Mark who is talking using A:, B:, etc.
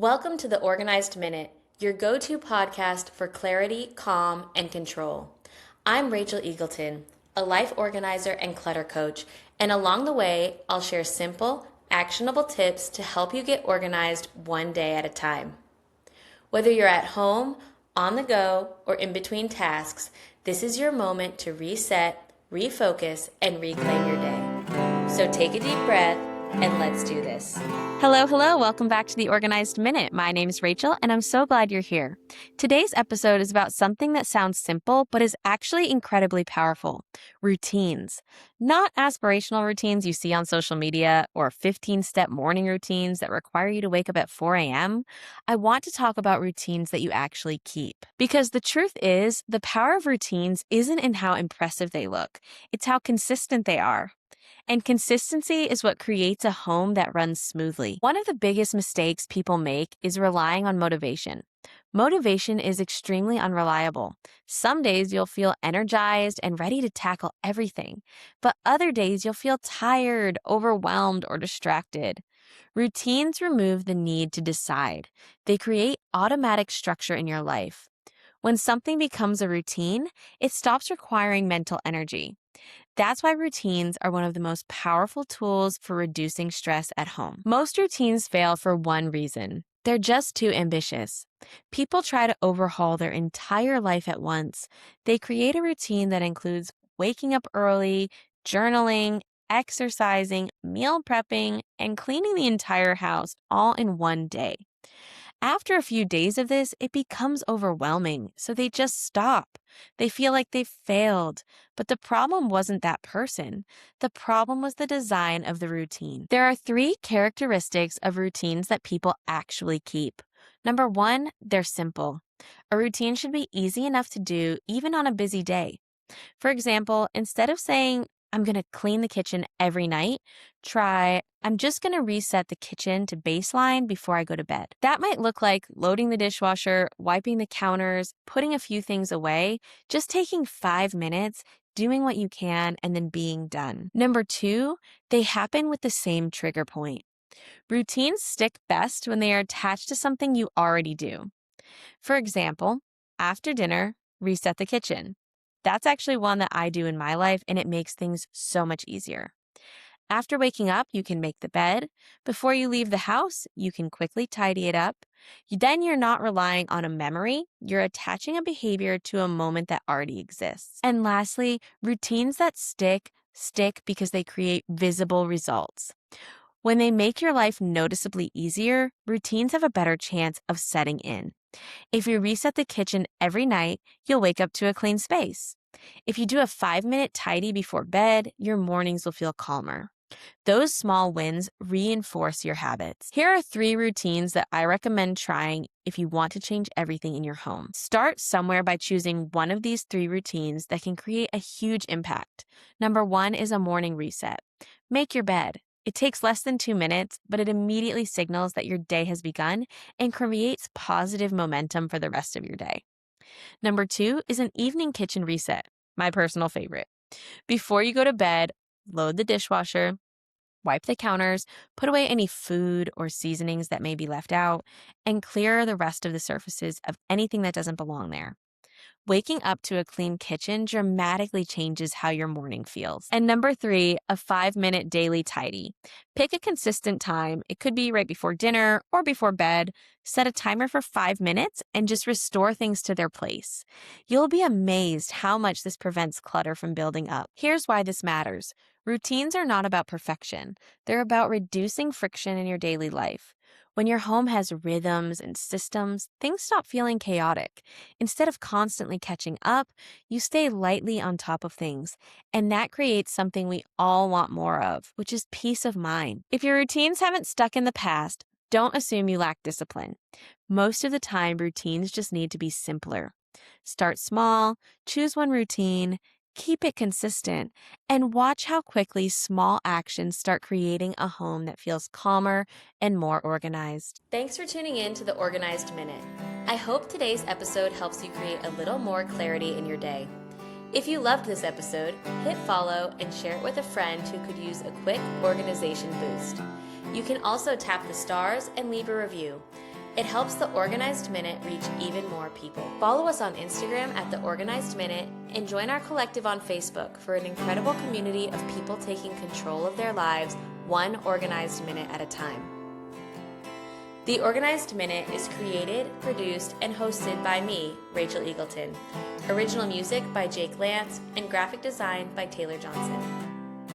A: Welcome to the Organized Minute, your go-to podcast for clarity, calm, and control. I'm Rachel Eagleton, a life organizer and clutter coach, and along the way, I'll share simple, actionable tips to help you get organized one day at a time. Whether you're at home, on the go, or in between tasks, this is your moment to reset, refocus, and reclaim your day. So take a deep breath and let's do this.
B: Hello. Welcome back to the Organized Minute. My name is Rachel, and I'm so glad you're here. Today's episode is about something that sounds simple, but is actually incredibly powerful: routines. Not aspirational routines you see on social media or 15-step morning routines that require you to wake up at 4 a.m. I want to talk about routines that you actually keep. Because the truth is, the power of routines isn't in how impressive they look. It's how consistent they are. And consistency is what creates a home that runs smoothly. One of the biggest mistakes people make is relying on motivation. Motivation is extremely unreliable. Some days you'll feel energized and ready to tackle everything, but other days you'll feel tired, overwhelmed, or distracted. Routines remove the need to decide. They create automatic structure in your life. When something becomes a routine, it stops requiring mental energy. That's why routines are one of the most powerful tools for reducing stress at home. Most routines fail for one reason: they're just too ambitious. People try to overhaul their entire life at once. They create a routine that includes waking up early, journaling, exercising, meal prepping, and cleaning the entire house all in one day. After a few days of this, it becomes overwhelming, so they just stop. They feel like they've failed. But the problem wasn't that person. The problem was the design of the routine. There are 3 characteristics of routines that people actually keep. Number 1, they're simple. A routine should be easy enough to do even on a busy day. For example, instead of saying, "I'm going to clean the kitchen every night," try, "I'm just going to reset the kitchen to baseline before I go to bed." That might look like loading the dishwasher, wiping the counters, putting a few things away, just taking 5 minutes, doing what you can, and then being done. Number 2, they happen with the same trigger point. Routines stick best when they are attached to something you already do. For example, after dinner, reset the kitchen. That's actually one that I do in my life, and it makes things so much easier. After waking up, you can make the bed. Before you leave the house, you can quickly tidy it up. Then you're not relying on a memory. You're attaching a behavior to a moment that already exists. And lastly, routines that stick because they create visible results. When they make your life noticeably easier, routines have a better chance of setting in. If you reset the kitchen every night, you'll wake up to a clean space. If you do a 5-minute tidy before bed, your mornings will feel calmer. Those small wins reinforce your habits. Here are 3 routines that I recommend trying if you want to change everything in your home. Start somewhere by choosing one of these 3 routines that can create a huge impact. Number 1 is a morning reset. Make your bed. It takes less than 2 minutes, but it immediately signals that your day has begun and creates positive momentum for the rest of your day. Number 2 is an evening kitchen reset, my personal favorite. Before you go to bed, load the dishwasher, wipe the counters, put away any food or seasonings that may be left out, and clear the rest of the surfaces of anything that doesn't belong there. Waking up to a clean kitchen dramatically changes how your morning feels. And number 3, a 5-minute daily tidy. Pick a consistent time. It could be right before dinner or before bed. Set a timer for 5 minutes and just restore things to their place. You'll be amazed how much this prevents clutter from building up. Here's why this matters. Routines are not about perfection. They're about reducing friction in your daily life. When your home has rhythms and systems, things stop feeling chaotic. Instead of constantly catching up, you stay lightly on top of things. And that creates something we all want more of, which is peace of mind. If your routines haven't stuck in the past, don't assume you lack discipline. Most of the time, routines just need to be simpler. Start small, choose one routine, keep it consistent, and watch how quickly small actions start creating a home that feels calmer and more organized.
A: Thanks for tuning in to the Organized Minute. I hope today's episode helps you create a little more clarity in your day. If you loved this episode, hit follow and share it with a friend who could use a quick organization boost. You can also tap the stars and leave a review. It helps the Organized Minute reach even more people. Follow us on Instagram at The Organized Minute and join our collective on Facebook for an incredible community of people taking control of their lives one organized minute at a time. The Organized Minute is created, produced, and hosted by me, Rachel Eagleton. Original music by Jake Lance and graphic design by Taylor Johnson.